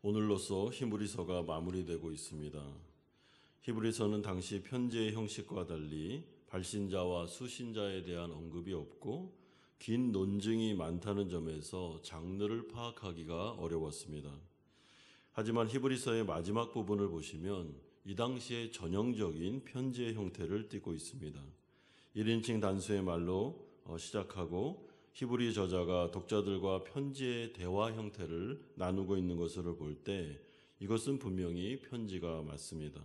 오늘로써 히브리서가 마무리되고 있습니다. 히브리서는 당시 편지의 형식과 달리 발신자와 수신자에 대한 언급이 없고 긴 논증이 많다는 점에서 장르를 파악하기가 어려웠습니다. 하지만 히브리서의 마지막 부분을 보시면 이 당시의 전형적인 편지의 형태를 띠고 있습니다. 1인칭 단수의 말로 시작하고 히브리 저자가 독자들과 편지의 대화 형태를 나누고 있는 것을 볼 때 이것은 분명히 편지가 맞습니다.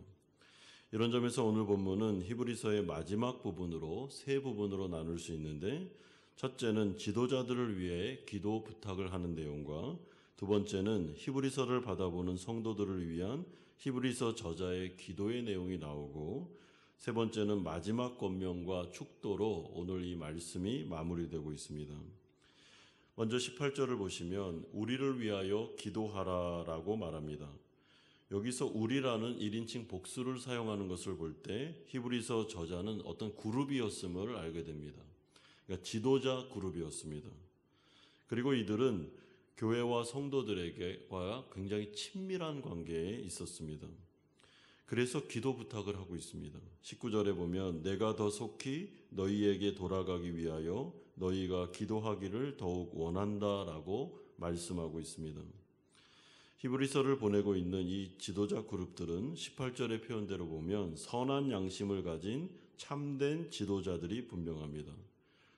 이런 점에서 오늘 본문은 히브리서의 마지막 부분으로 세 부분으로 나눌 수 있는데, 첫째는 지도자들을 위해 기도 부탁을 하는 내용과, 두 번째는 히브리서를 받아보는 성도들을 위한 히브리서 저자의 기도의 내용이 나오고, 세 번째는 마지막 권면과 축도로 오늘 이 말씀이 마무리되고 있습니다. 먼저 18절을 보시면 우리를 위하여 기도하라라고 말합니다. 여기서 우리라는 1인칭 복수를 사용하는 것을 볼 때 히브리서 저자는 어떤 그룹이었음을 알게 됩니다. 그러니까 지도자 그룹이었습니다. 그리고 이들은 교회와 성도들에게와 굉장히 친밀한 관계에 있었습니다. 그래서 기도 부탁을 하고 있습니다. 19절에 보면 내가 더 속히 너희에게 돌아가기 위하여 너희가 기도하기를 더욱 원한다라고 말씀하고 있습니다. 히브리서를 보내고 있는 이 지도자 그룹들은 18절의 표현대로 보면 선한 양심을 가진 참된 지도자들이 분명합니다.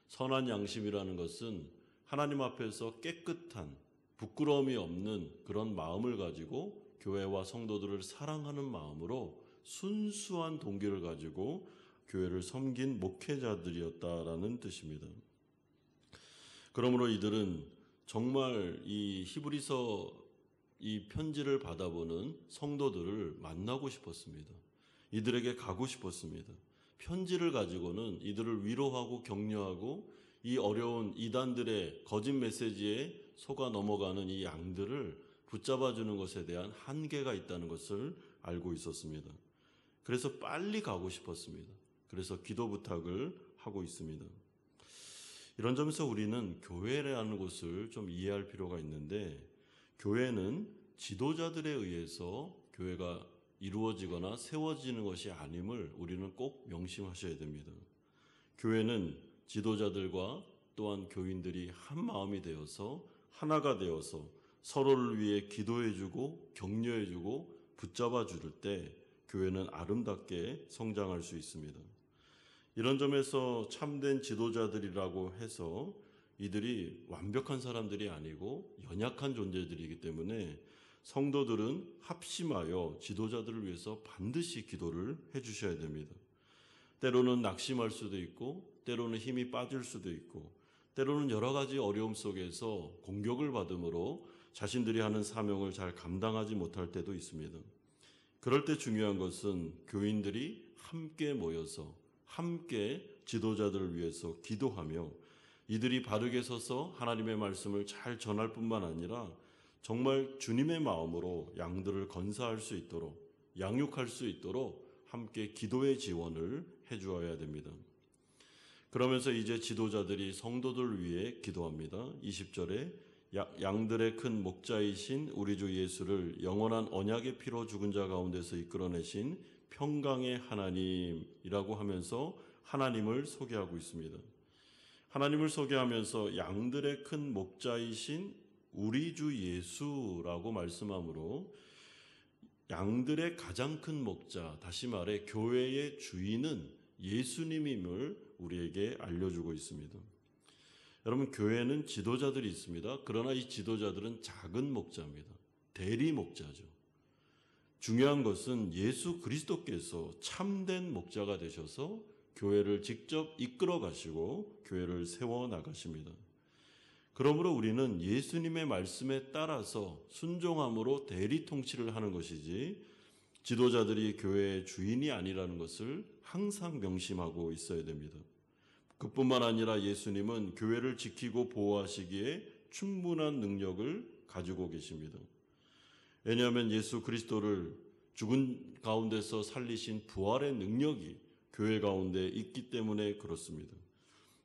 선한 양심이라는 것은 하나님 앞에서 깨끗한 부끄러움이 없는 그런 마음을 가지고 교회와 성도들을 사랑하는 마음으로 순수한 동기를 가지고 교회를 섬긴 목회자들이었다라는 뜻입니다. 그러므로 이들은 정말 이 히브리서 이 편지를 받아보는 성도들을 만나고 싶었습니다. 이들에게 가고 싶었습니다. 편지를 가지고는 이들을 위로하고 격려하고 이 어려운 이단들의 거짓 메시지에 속아 넘어가는 이 양들을 붙잡아주는 것에 대한 한계가 있다는 것을 알고 있었습니다. 그래서 빨리 가고 싶었습니다. 그래서 기도 부탁을 하고 있습니다. 이런 점에서 우리는 교회라는 곳을 좀 이해할 필요가 있는데, 교회는 지도자들에 의해서 교회가 이루어지거나 세워지는 것이 아님을 우리는 꼭 명심하셔야 됩니다. 교회는 지도자들과 또한 교인들이 한 마음이 되어서 하나가 되어서 서로를 위해 기도해주고 격려해주고 붙잡아 줄 때 교회는 아름답게 성장할 수 있습니다. 이런 점에서 참된 지도자들이라고 해서 이들이 완벽한 사람들이 아니고 연약한 존재들이기 때문에 성도들은 합심하여 지도자들을 위해서 반드시 기도를 해주셔야 됩니다. 때로는 낙심할 수도 있고 때로는 힘이 빠질 수도 있고 때로는 여러 가지 어려움 속에서 공격을 받음으로 자신들이 하는 사명을 잘 감당하지 못할 때도 있습니다. 그럴 때 중요한 것은 교인들이 함께 모여서 함께 지도자들을 위해서 기도하며 이들이 바르게 서서 하나님의 말씀을 잘 전할 뿐만 아니라 정말 주님의 마음으로 양들을 건사할 수 있도록 양육할 수 있도록 함께 기도의 지원을 해주어야 됩니다. 그러면서 이제 지도자들이 성도들을 위해 기도합니다. 20절에 양들의 큰 목자이신 우리 주 예수를 영원한 언약의 피로 죽은 자 가운데서 이끌어내신 평강의 하나님이라고 하면서 하나님을 소개하고 있습니다. 하나님을 소개하면서 양들의 큰 목자이신 우리 주 예수라고 말씀하므로 양들의 가장 큰 목자, 다시 말해 교회의 주인은 예수님임을 우리에게 알려주고 있습니다. 여러분, 교회는 지도자들이 있습니다. 그러나 이 지도자들은 작은 목자입니다. 대리 목자죠. 중요한 것은 예수 그리스도께서 참된 목자가 되셔서 교회를 직접 이끌어 가시고 교회를 세워 나가십니다. 그러므로 우리는 예수님의 말씀에 따라서 순종함으로 대리 통치를 하는 것이지 지도자들이 교회의 주인이 아니라는 것을 항상 명심하고 있어야 됩니다. 그뿐만 아니라 예수님은 교회를 지키고 보호하시기에 충분한 능력을 가지고 계십니다. 왜냐하면 예수 그리스도를 죽은 가운데서 살리신 부활의 능력이 교회 가운데 있기 때문에 그렇습니다.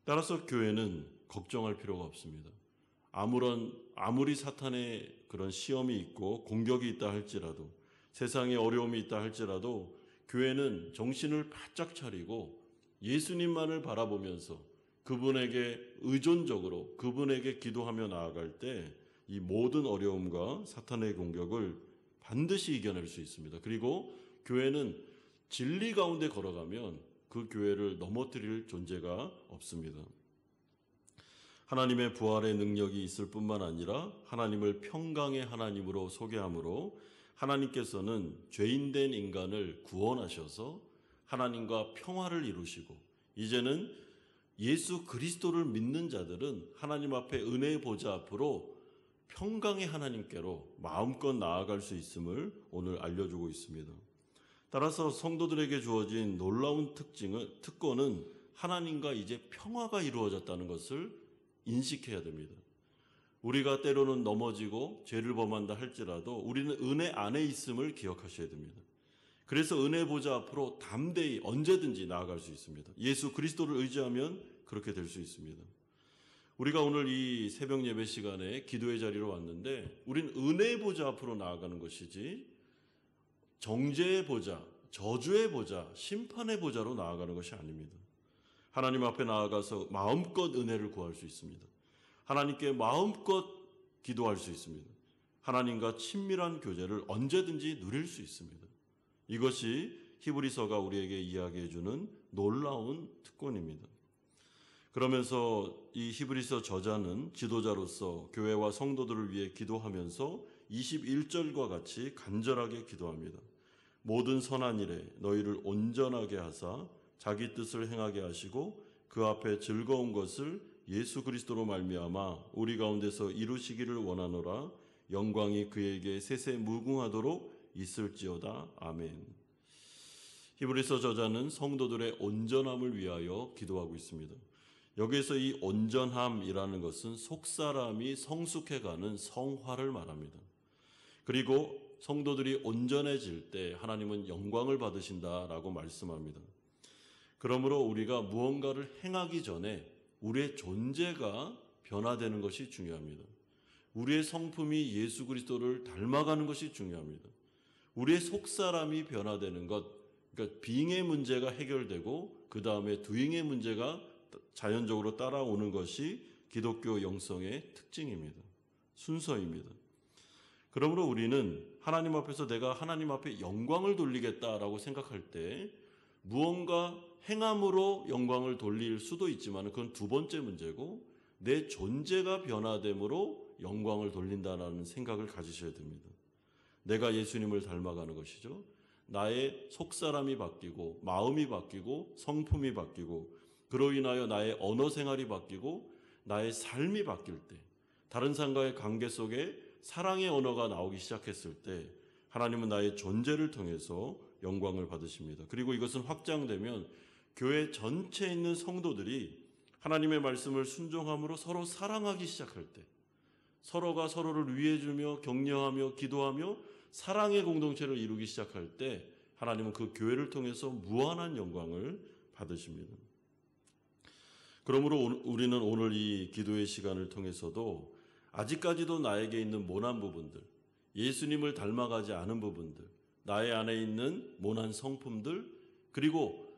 따라서 교회는 걱정할 필요가 없습니다. 아무리 사탄의 그런 시험이 있고 공격이 있다 할지라도, 세상에 어려움이 있다 할지라도 교회는 정신을 바짝 차리고 예수님만을 바라보면서 그분에게 의존적으로 그분에게 기도하며 나아갈 때 이 모든 어려움과 사탄의 공격을 반드시 이겨낼 수 있습니다. 그리고 교회는 진리 가운데 걸어가면 그 교회를 넘어뜨릴 존재가 없습니다. 하나님의 부활의 능력이 있을 뿐만 아니라 하나님을 평강의 하나님으로 소개함으로 하나님께서는 죄인된 인간을 구원하셔서 하나님과 평화를 이루시고, 이제는 예수 그리스도를 믿는 자들은 하나님 앞에 은혜의 보좌 앞으로 평강의 하나님께로 마음껏 나아갈 수 있음을 오늘 알려주고 있습니다. 따라서 성도들에게 주어진 놀라운 특권은 하나님과 이제 평화가 이루어졌다는 것을 인식해야 됩니다. 우리가 때로는 넘어지고 죄를 범한다 할지라도 우리는 은혜 안에 있음을 기억하셔야 됩니다. 그래서 은혜 보좌 앞으로 담대히 언제든지 나아갈 수 있습니다. 예수 그리스도를 의지하면 그렇게 될 수 있습니다. 우리가 오늘 이 새벽 예배 시간에 기도의 자리로 왔는데 우리는 은혜의 보좌 앞으로 나아가는 것이지 정죄의 보좌, 저주의 보좌, 심판의 보좌로 나아가는 것이 아닙니다. 하나님 앞에 나아가서 마음껏 은혜를 구할 수 있습니다. 하나님께 마음껏 기도할 수 있습니다. 하나님과 친밀한 교제를 언제든지 누릴 수 있습니다. 이것이 히브리서가 우리에게 이야기해 주는 놀라운 특권입니다. 그러면서 이 히브리서 저자는 지도자로서 교회와 성도들을 위해 기도하면서 21절과 같이 간절하게 기도합니다. 모든 선한 일에 너희를 온전하게 하사 자기 뜻을 행하게 하시고 그 앞에 즐거운 것을 예수 그리스도로 말미암아 우리 가운데서 이루시기를 원하노라. 영광이 그에게 세세 무궁하도록 있을지어다. 아멘. 히브리서 저자는 성도들의 온전함을 위하여 기도하고 있습니다. 여기에서 이 온전함이라는 것은 속사람이 성숙해가는 성화를 말합니다. 그리고 성도들이 온전해질 때 하나님은 영광을 받으신다라고 말씀합니다. 그러므로 우리가 무언가를 행하기 전에 우리의 존재가 변화되는 것이 중요합니다. 우리의 성품이 예수 그리스도를 닮아가는 것이 중요합니다. 우리의 속사람이 변화되는 것, 그러니까 being의 문제가 해결되고 그 다음에 doing의 문제가 자연적으로 따라오는 것이 기독교 영성의 특징입니다. 순서입니다. 그러므로 우리는 하나님 앞에서 내가 하나님 앞에 영광을 돌리겠다라고 생각할 때 무언가 행함으로 영광을 돌릴 수도 있지만 그건 두 번째 문제고, 내 존재가 변화됨으로 영광을 돌린다는 생각을 가지셔야 됩니다. 내가 예수님을 닮아가는 것이죠. 나의 속사람이 바뀌고 마음이 바뀌고 성품이 바뀌고 그로 인하여 나의 언어 생활이 바뀌고 나의 삶이 바뀔 때, 다른 사람과의 관계 속에 사랑의 언어가 나오기 시작했을 때 하나님은 나의 존재를 통해서 영광을 받으십니다. 그리고 이것은 확장되면 교회 전체에 있는 성도들이 하나님의 말씀을 순종함으로 서로 사랑하기 시작할 때, 서로가 서로를 위해주며 격려하며 기도하며 사랑의 공동체를 이루기 시작할 때 하나님은 그 교회를 통해서 무한한 영광을 받으십니다. 그러므로 우리는 오늘 이 기도의 시간을 통해서도 아직까지도 나에게 있는 모난 부분들, 예수님을 닮아가지 않은 부분들, 나의 안에 있는 모난 성품들, 그리고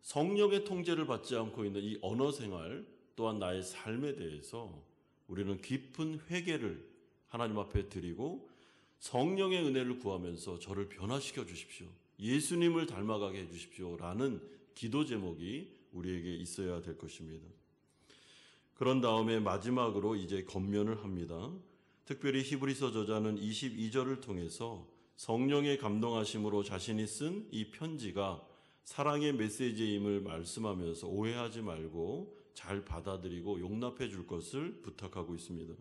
성령의 통제를 받지 않고 있는 이 언어 생활 또한 나의 삶에 대해서 우리는 깊은 회개를 하나님 앞에 드리고 성령의 은혜를 구하면서 저를 변화시켜 주십시오, 예수님을 닮아가게 해 주십시오 라는 기도 제목이 우리에게 있어야 될 것입니다. 그런 다음에 마지막으로 이제 권면을 합니다. 특별히 히브리서 저자는 22절을 통해서 성령의 감동하심으로 자신이 쓴 이 편지가 사랑의 메시지임을 말씀하면서 오해하지 말고 잘 받아들이고 용납해 줄 것을 부탁하고 있습니다.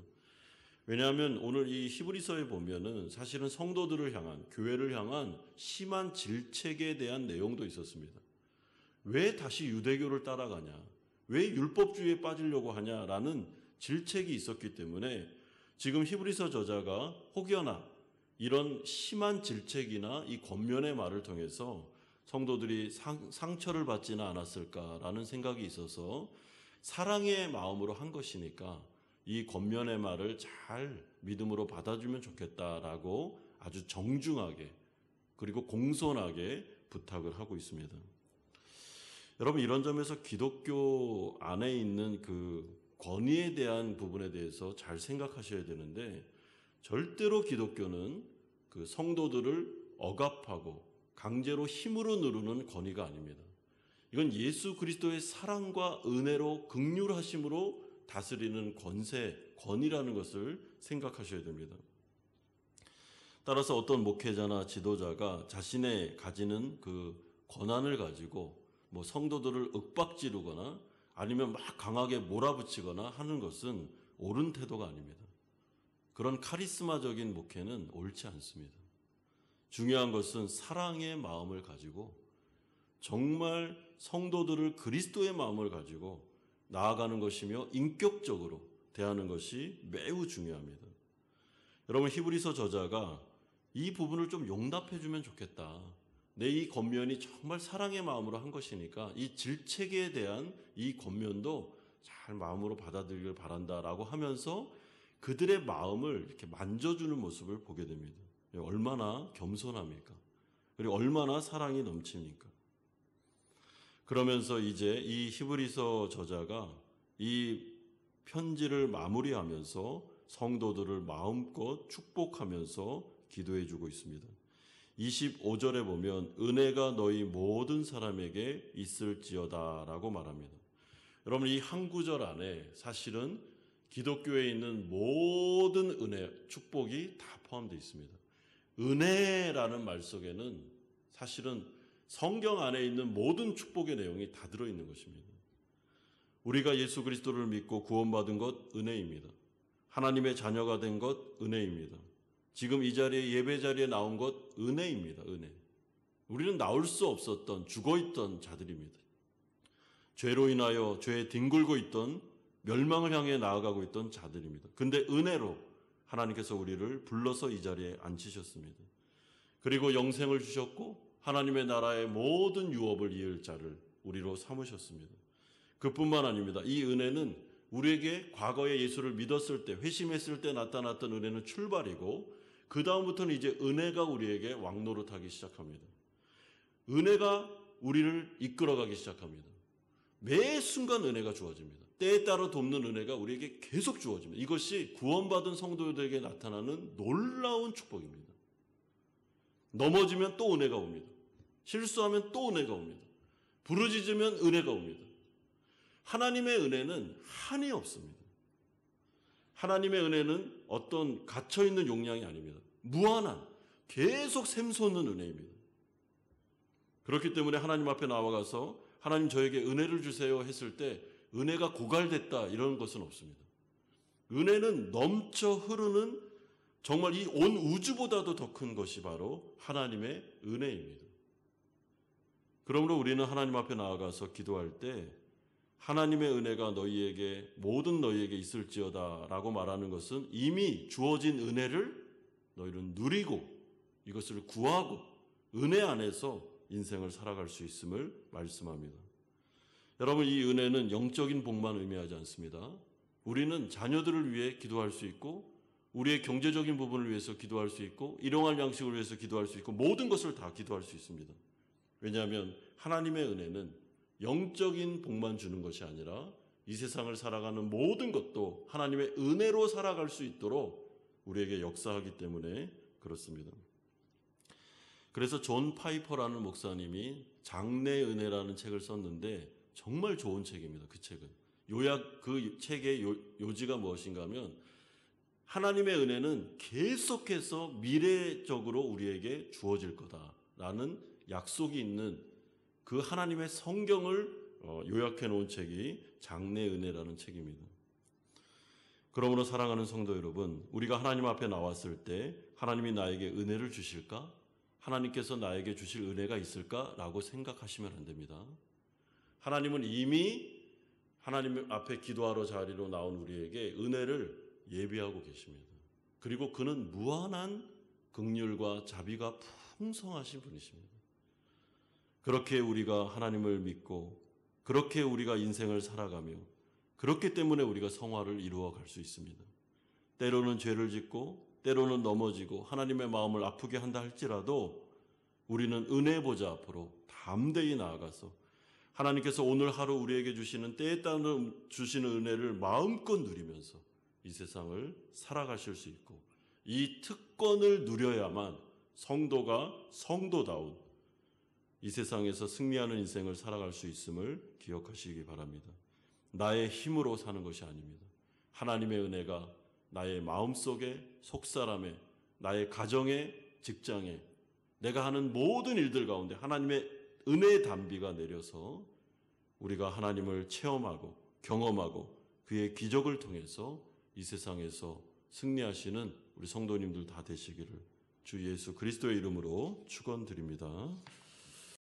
왜냐하면 오늘 이 히브리서에 보면은 사실은 성도들을 향한, 교회를 향한 심한 질책에 대한 내용도 있었습니다. 왜 다시 유대교를 따라가냐, 왜 율법주의에 빠지려고 하냐라는 질책이 있었기 때문에 지금 히브리서 저자가 혹여나 이런 심한 질책이나 이 권면의 말을 통해서 성도들이 상처를 받지는 않았을까라는 생각이 있어서 사랑의 마음으로 한 것이니까 이 권면의 말을 잘 믿음으로 받아주면 좋겠다라고 아주 정중하게 그리고 공손하게 부탁을 하고 있습니다. 여러분, 이런 점에서 기독교 안에 있는 그 권위에 대한 부분에 대해서 잘 생각하셔야 되는데, 절대로 기독교는 그 성도들을 억압하고 강제로 힘으로 누르는 권위가 아닙니다. 이건 예수 그리스도의 사랑과 은혜로 긍휼하심으로 다스리는 권위라는 것을 생각하셔야 됩니다. 따라서 어떤 목회자나 지도자가 자신의 가지는 그 권한을 가지고 성도들을 윽박지르거나 아니면 막 강하게 몰아붙이거나 하는 것은 옳은 태도가 아닙니다. 그런 카리스마적인 목회는 옳지 않습니다. 중요한 것은 사랑의 마음을 가지고 정말 성도들을 그리스도의 마음을 가지고 나아가는 것이며 인격적으로 대하는 것이 매우 중요합니다. 여러분, 히브리서 저자가 이 부분을 좀 용납해 주면 좋겠다. 내 이 권면이 정말 사랑의 마음으로 한 것이니까 이 질책에 대한 이 권면도 잘 마음으로 받아들이길 바란다라고 하면서 그들의 마음을 이렇게 만져주는 모습을 보게 됩니다. 얼마나 겸손합니까? 그리고 얼마나 사랑이 넘칩니까? 그러면서 이제 이 히브리서 저자가 이 편지를 마무리하면서 성도들을 마음껏 축복하면서 기도해 주고 있습니다. 25절에 보면 은혜가 너희 모든 사람에게 있을지어다 라고 말합니다. 여러분, 이 한 구절 안에 사실은 기독교에 있는 모든 은혜, 축복이 다 포함되어 있습니다. 은혜라는 말 속에는 사실은 성경 안에 있는 모든 축복의 내용이 다 들어있는 것입니다. 우리가 예수 그리스도를 믿고 구원받은 것 은혜입니다. 하나님의 자녀가 된 것 은혜입니다. 지금 이 자리에 예배 자리에 나온 것 은혜입니다. 은혜. 우리는 나올 수 없었던 죽어있던 자들입니다. 죄로 인하여 죄에 뒹굴고 있던 멸망을 향해 나아가고 있던 자들입니다. 근데 은혜로 하나님께서 우리를 불러서 이 자리에 앉히셨습니다. 그리고 영생을 주셨고 하나님의 나라의 모든 유업을 이을 자를 우리로 삼으셨습니다. 그뿐만 아닙니다. 이 은혜는 우리에게 과거에 예수를 믿었을 때, 회심했을 때 나타났던 은혜는 출발이고 그 다음부터는 이제 은혜가 우리에게 왕노릇하기 시작합니다. 은혜가 우리를 이끌어가기 시작합니다. 매 순간 은혜가 주어집니다. 때에 따라 돕는 은혜가 우리에게 계속 주어집니다. 이것이 구원받은 성도들에게 나타나는 놀라운 축복입니다. 넘어지면 또 은혜가 옵니다. 실수하면 또 은혜가 옵니다. 부르짖으면 은혜가 옵니다. 하나님의 은혜는 한이 없습니다. 하나님의 은혜는 어떤 갇혀있는 용량이 아닙니다. 무한한, 계속 샘솟는 은혜입니다. 그렇기 때문에 하나님 앞에 나와가서 하나님 저에게 은혜를 주세요 했을 때 은혜가 고갈됐다 이런 것은 없습니다. 은혜는 넘쳐 흐르는 정말 이 온 우주보다도 더 큰 것이 바로 하나님의 은혜입니다. 그러므로 우리는 하나님 앞에 나아가서 기도할 때 하나님의 은혜가 모든 너희에게 있을지어다 라고 말하는 것은 이미 주어진 은혜를 너희는 누리고 이것을 구하고 은혜 안에서 인생을 살아갈 수 있음을 말씀합니다. 여러분, 이 은혜는 영적인 복만 의미하지 않습니다. 우리는 자녀들을 위해 기도할 수 있고 우리의 경제적인 부분을 위해서 기도할 수 있고 일용할 양식을 위해서 기도할 수 있고 모든 것을 다 기도할 수 있습니다. 왜냐하면 하나님의 은혜는 영적인 복만 주는 것이 아니라 이 세상을 살아가는 모든 것도 하나님의 은혜로 살아갈 수 있도록 우리에게 역사하기 때문에 그렇습니다. 그래서 존 파이퍼라는 목사님이 장래 은혜라는 책을 썼는데 정말 좋은 책입니다. 그 책은. 그 책의 요지가 무엇인가 하면 하나님의 은혜는 계속해서 미래적으로 우리에게 주어질 거다라는 약속이 있는 그 하나님의 성경을 요약해 놓은 책이 장래 은혜라는 책입니다. 그러므로 사랑하는 성도 여러분, 우리가 하나님 앞에 나왔을 때 하나님이 나에게 은혜를 주실까? 하나님께서 나에게 주실 은혜가 있을까라고 생각하시면 안 됩니다. 하나님은 이미 하나님 앞에 기도하러 자리로 나온 우리에게 은혜를 예비하고 계십니다. 그리고 그는 무한한 긍휼과 자비가 풍성하신 분이십니다. 그렇게 우리가 하나님을 믿고 그렇게 우리가 인생을 살아가며 그렇기 때문에 우리가 성화를 이루어 갈 수 있습니다. 때로는 죄를 짓고 때로는 넘어지고 하나님의 마음을 아프게 한다 할지라도 우리는 은혜 보좌 앞으로 담대히 나아가서 하나님께서 오늘 하루 우리에게 주시는 때에 따라 주시는 은혜를 마음껏 누리면서 이 세상을 살아가실 수 있고, 이 특권을 누려야만 성도가 성도다운 이 세상에서 승리하는 인생을 살아갈 수 있음을 기억하시기 바랍니다. 나의 힘으로 사는 것이 아닙니다. 하나님의 은혜가 나의 마음속에, 속사람에, 나의 가정에, 직장에, 내가 하는 모든 일들 가운데 하나님의 은혜의 단비가 내려서 우리가 하나님을 체험하고 경험하고 그의 기적을 통해서 이 세상에서 승리하시는 우리 성도님들 다 되시기를 주 예수 그리스도의 이름으로 축원드립니다.